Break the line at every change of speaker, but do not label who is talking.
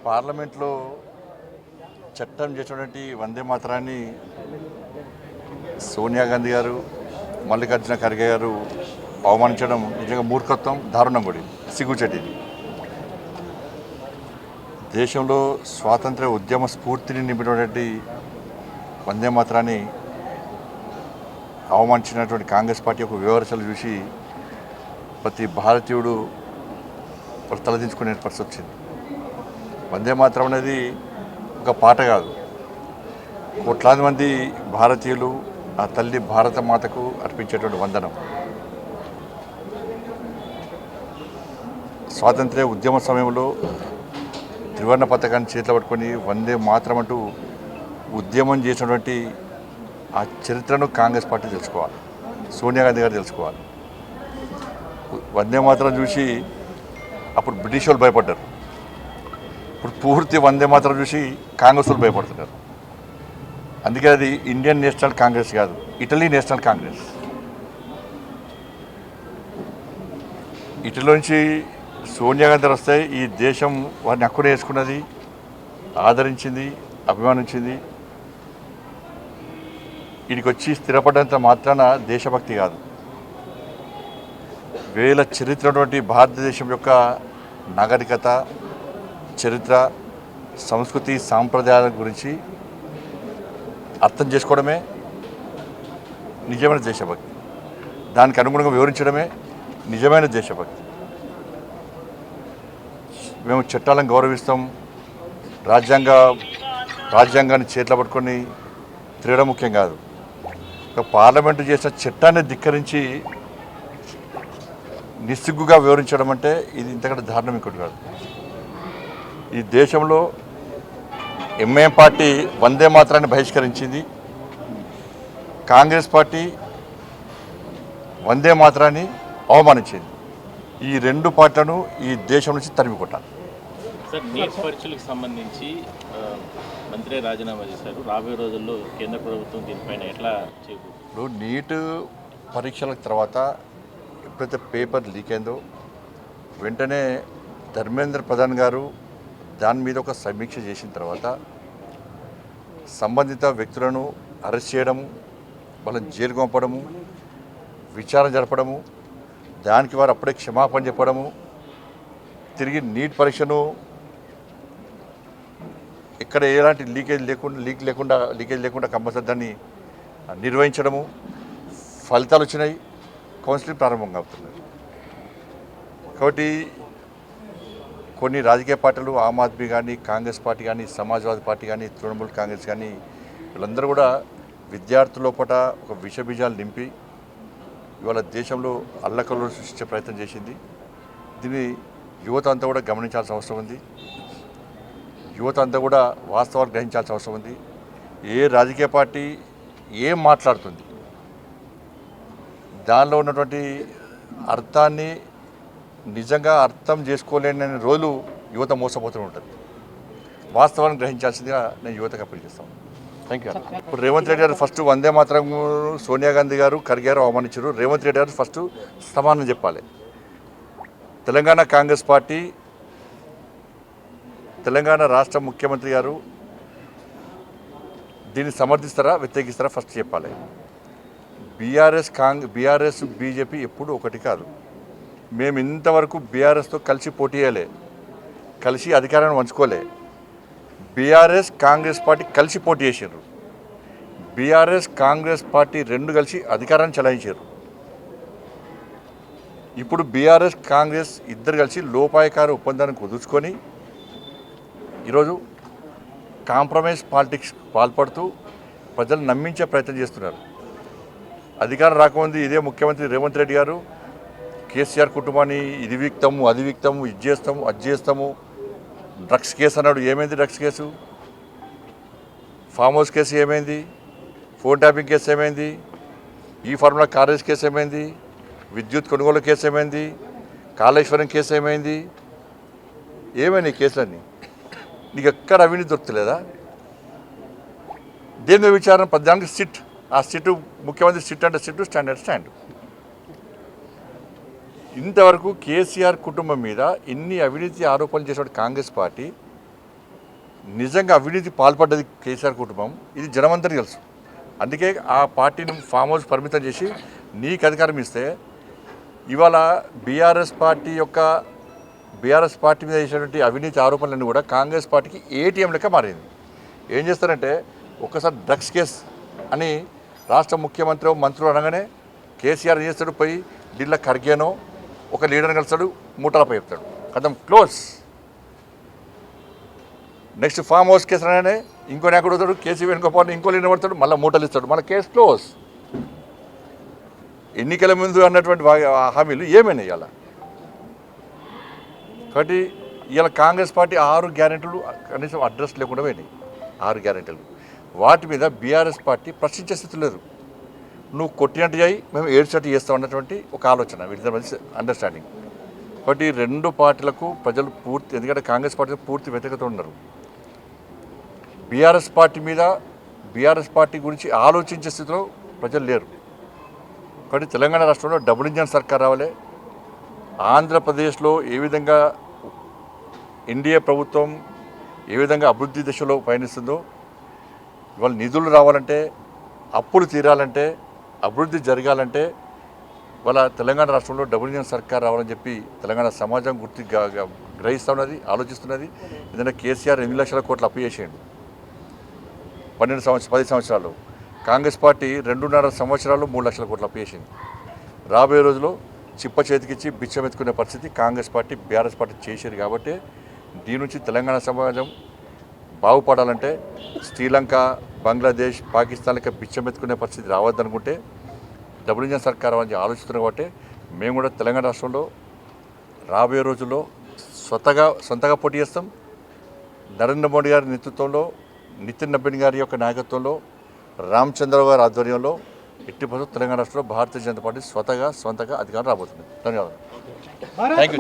పార్లమెంట్లో చట్టం చేసినటువంటి వందే మాతరాన్ని సోనియా గాంధీ గారు, మల్లికార్జున ఖర్గే గారు అవమానించడం నిజంగా మూర్ఖత్వం, దారుణం కూడా, సిగ్గుచేటిది. దేశంలో స్వాతంత్ర ఉద్యమ స్ఫూర్తిని నింపినటువంటి వందే మాతరాన్ని అవమానించినటువంటి కాంగ్రెస్ పార్టీ యొక్క వివరాలు చూసి ప్రతి భారతీయుడు తలదించుకునే పరిస్థితి వచ్చింది. వందే మాతరం అనేది ఒక పాట కాదు, కోట్లాది మంది భారతీయులు ఆ తల్లి భారత మాతకు అర్పించేటువంటి వందనం. స్వాతంత్ర్య ఉద్యమ సమయంలో త్రివర్ణ పతాకాన్ని చేతిలో పట్టుకొని వందే మాతరం అంటూ ఉద్యమం చేసినటువంటి ఆ చరిత్రను కాంగ్రెస్ పార్టీ తెలుసుకోవాలి, సోనియా గాంధీ గారు తెలుసుకోవాలి. వందే మాతరం చూసి అప్పుడు బ్రిటిష్ వాళ్ళు భయపడ్డారు, ఇప్పుడు పూర్తి వందే మాతరం చూసి కాంగ్రెస్ వాళ్ళు భయపడుతున్నారు. అందుకే అది ఇండియన్ నేషనల్ కాంగ్రెస్ కాదు, ఇటలీ నేషనల్ కాంగ్రెస్. ఇటలీ నుంచి సోనియా గాంధీ వస్తే ఈ దేశం వారిని హక్కున వేసుకున్నది, ఆదరించింది, అభిమానించింది. వీడికి వచ్చి స్థిరపడ్డంత మాత్రాన దేశభక్తి కాదు, వేల చరిత్ర ఉన్నటువంటి భారతదేశం యొక్క నాగరికత, చరిత్ర, సంస్కృతి, సాంప్రదాయాల గురించి అర్థం చేసుకోవడమే నిజమైన దేశభక్తి. దానికి అనుగుణంగా వివరించడమే నిజమైన దేశభక్తి. మేము చట్టాలను గౌరవిస్తాం, రాజ్యాంగాన్ని చేతిలో పట్టుకొని తిరగడం ముఖ్యం కాదు. పార్లమెంటు చేసిన చట్టాన్ని ధిక్కరించి నిస్సిగ్గుగా వివరించడం అంటే ఇది ఇంతకంటే దారుణం ఇంకోటి కాదు. ఈ దేశంలో ఎంఐఎం పార్టీ వందే మాతరాన్ని బహిష్కరించింది, కాంగ్రెస్ పార్టీ వందే మాతరాన్ని అవమానించింది. ఈ రెండు పార్టీలను ఈ దేశం నుంచి తరిమి కొట్టాలి.
సార్, నీట్ పరీక్షలకు సంబంధించి మంత్రి రాజీనామా చేశారు. రాబోయే రోజుల్లో కేంద్ర ప్రభుత్వం దీనిపైన ఎట్లా చేయబోతుంది?
ఇప్పుడు నీట్ పరీక్షల తర్వాత ఎప్పుడైతే పేపర్ లీక్ అయిందో వెంటనే ధర్మేంద్ర ప్రధాన్ గారు దాని మీద ఒక సమీక్ష చేసిన తర్వాత సంబంధిత వ్యక్తులను అరెస్ట్ చేయడము, వాళ్ళని జైలుకు పంపడము, విచారణ జరపడము, దానికి వారు అప్పుడే క్షమాపణ చెప్పడము, తిరిగి నీట్ పరీక్షను ఎక్కడ ఎలాంటి లీకేజ్ లేకుండా కంపల్సరీ దాన్ని నిర్వహించడము, ఫలితాలు వచ్చినాయి, కౌన్సిలింగ్ ప్రారంభంగా అవుతున్నది. కాబట్టి కొన్ని రాజకీయ పార్టీలు, ఆమ్ ఆద్మీ కానీ, కాంగ్రెస్ పార్టీ కానీ, సమాజ్వాదీ పార్టీ కానీ, తృణమూల్ కాంగ్రెస్ కానీ, వీళ్ళందరూ కూడా విద్యార్థుల లోపల ఒక విషబీజాలు నింపి ఇవాళ దేశంలో అల్లకల్లోలు సృష్టించే ప్రయత్నం చేసింది. దీన్ని యువత అంతా కూడా గమనించాల్సిన అవసరం ఉంది. యువత అంతా కూడా వాస్తవాలు గ్రహించాల్సిన అవసరం ఉంది. ఏ రాజకీయ పార్టీ ఏం మాట్లాడుతుంది, దానిలో ఉన్నటువంటి అర్థాన్ని నిజంగా అర్థం చేసుకోలేని రోజులు యువత మోసపోతూ ఉంటుంది. వాస్తవాన్ని గ్రహించాల్సిందిగా నేను యువతకు అప్పీల్ చేస్తాను. Thank you. ఇప్పుడు రేవంత్ రెడ్డి గారు ఫస్ట్ వందే మాతరం సోనియా గాంధీ గారు, ఖర్గే గారు అవమానించారు. రేవంత్ రెడ్డి గారు ఫస్ట్ సమానం చెప్పాలి. తెలంగాణ కాంగ్రెస్ పార్టీ, తెలంగాణ రాష్ట్ర ముఖ్యమంత్రి గారు దీన్ని సమర్థిస్తారా, వ్యతిరేకిస్తారా ఫస్ట్ చెప్పాలి. బీఆర్ఎస్ బీజేపీ ఎప్పుడు ఒకటి కాదు. మేము ఇంతవరకు బీఆర్ఎస్తో కలిసి పోటీ చేయలే, కలిసి అధికారాన్ని పంచుకోలే. బీఆర్ఎస్ కాంగ్రెస్ పార్టీ కలిసి పోటీ చేశారు. బీఆర్ఎస్ కాంగ్రెస్ పార్టీ రెండు కలిసి అధికారాన్ని చెలాయించారు. ఇప్పుడు బీఆర్ఎస్ కాంగ్రెస్ ఇద్దరు కలిసి లోపాయకార ఒప్పందాన్ని కుదుర్చుకొని ఈరోజు కాంప్రమైజ్ పాలిటిక్స్ పాల్పడుతూ ప్రజలు నమ్మించే ప్రయత్నం చేస్తున్నారు. అధికారం రాకముందు ఇదే ముఖ్యమంత్రి రేవంత్ రెడ్డి గారు కేసీఆర్ కుటుంబాన్ని ఇది వీక్తాము, అది వీక్తాము, ఇది చేస్తాము, అది చేస్తాము, డ్రగ్స్ కేసు అన్నాడు. ఏమైంది drugs case? Farm house case ఏమైంది? ఫోన్ ట్యాపింగ్ కేసు ఏమైంది? ఈ ఫార్ములా కాలేజ్ కేసు ఏమైంది? విద్యుత్ కొనుగోలు కేసు ఏమైంది? కాళేశ్వరం కేసు ఏమైంది? ఏమైనా ఈ కేసులన్నీ నీకు ఎక్కడ అవినీతి దొరుకుతలేదా? దేని మీద విచారణ? పద్దానికి సిట్, ఆ సిట్ ముఖ్యమంత్రి సిట్ అంటే సిట్, స్టాండ్. ఇంతవరకు కేసీఆర్ కుటుంబం మీద ఇన్ని అవినీతి ఆరోపణలు చేసిన కాంగ్రెస్ పార్టీ నిజంగా అవినీతి పాల్పడ్డది కేసీఆర్ కుటుంబం, ఇది జనమందరికీ తెలుసు. అందుకే ఆ పార్టీని ఫామ్ హౌస్ పరిమితం చేసి నీకు అధికారం ఇస్తే ఇవాళ బీఆర్ఎస్ పార్టీ మీద చేసినటువంటి అవినీతి ఆరోపణలన్నీ కూడా కాంగ్రెస్ పార్టీకి ఏటీఎం లెక్క మారింది. ఏం చేస్తారంటే ఒక్కసారి డ్రగ్స్ కేసు అని రాష్ట్ర ముఖ్యమంత్రి మంత్రులు అనగానే కేసీఆర్ ఏం చేస్తాడు, పోయి ఢిల్లీ ఖర్గేనో ఒక లీడర్ని కలుస్తాడు, మూటలపై చెప్తాడు, కథం close. Next farm house case అనగానే ఇంకో నాయకుడు వస్తాడు, కేసీ వేణుగోపాల్ ఇంకో లీడర్ పడతాడు, మళ్ళీ మూటలు ఇస్తాడు, మళ్ళీ కేసు క్లోజ్. ఎన్నికల ముందు అన్నటువంటి హామీలు ఏమైనాయి ఇవాళ? కాబట్టి ఇవాళ కాంగ్రెస్ పార్టీ 6 గ్యారెంటీలు కనీసం అడ్రస్ లేకుండా పోయినాయి. 6 గ్యారెంటీలు వాటి మీద బీఆర్ఎస్ పార్టీ ప్రశ్నించే స్థితి లేదు. నువ్వు కొట్టినట్టు చేయి, మేము ఏడ్చినట్టు చేస్తాం అన్నటువంటి ఒక ఆలోచన, వీటిద్దరి మధ్య అండర్స్టాండింగ్. కాబట్టి 2 పార్టీలకు ప్రజలు పూర్తి, ఎందుకంటే కాంగ్రెస్ పార్టీ పూర్తి వ్యతిరేకత ఉన్నారు. బీఆర్ఎస్ పార్టీ గురించి ఆలోచించే స్థితిలో ప్రజలు లేరు. కాబట్టి తెలంగాణ రాష్ట్రంలో డబుల్ ఇంజన్ సర్కార్ రావాలి. ఆంధ్రప్రదేశ్లో ఏ విధంగా ఎన్డీఏ ప్రభుత్వం ఏ విధంగా అభివృద్ధి దిశలో పయనిస్తుందో, ఇవాళ నిధులు రావాలంటే, అప్పులు తీరాలంటే, అభివృద్ధి జరగాలంటే ఇవాళ తెలంగాణ రాష్ట్రంలో డబుల్ ఇంజన్ సర్కార్ రావాలని చెప్పి తెలంగాణ సమాజం గ్రహిస్తున్నది, ఆలోచిస్తున్నది. ఏదైనా కేసీఆర్ 8 లక్షల కోట్లు అప్పు చేసేయండి 10 సంవత్సరాలు. కాంగ్రెస్ పార్టీ 2.5 సంవత్సరాలు 3 లక్షల కోట్లు అప్పు చేసింది. రాబోయే రోజుల్లో చిప్ప చేతికిచ్చి బిచ్చం ఎత్తుకునే పరిస్థితి కాంగ్రెస్ పార్టీ, బీఆర్ఎస్ పార్టీ చేసేది. కాబట్టి దీని నుంచి తెలంగాణ సమాజం బాగుపడాలంటే శ్రీలంక, బంగ్లాదేశ్, పాకిస్తాన్ లెక్క బిచ్చం ఎత్తుకునే పరిస్థితి రావద్దనుకుంటే డబుల్ ఇంజన్ సర్కార్ అని ఆలోచిస్తున్నాం. కాబట్టి మేము కూడా తెలంగాణ రాష్ట్రంలో రాబోయే రోజుల్లో సొంతగా పోటీ చేస్తాం. నరేంద్ర మోడీ గారి నేతృత్వంలో, నితిన్ నబీన్ గారి యొక్క నాయకత్వంలో, రామచంద్రరావు గారి ఆధ్వర్యంలో ఎట్టి పరిస్థితుల్లో తెలంగాణ రాష్ట్రంలో భారతీయ జనతా పార్టీ స్వంతగా అధికారం రాబోతుంది. ధన్యవాదాలు. Thank you.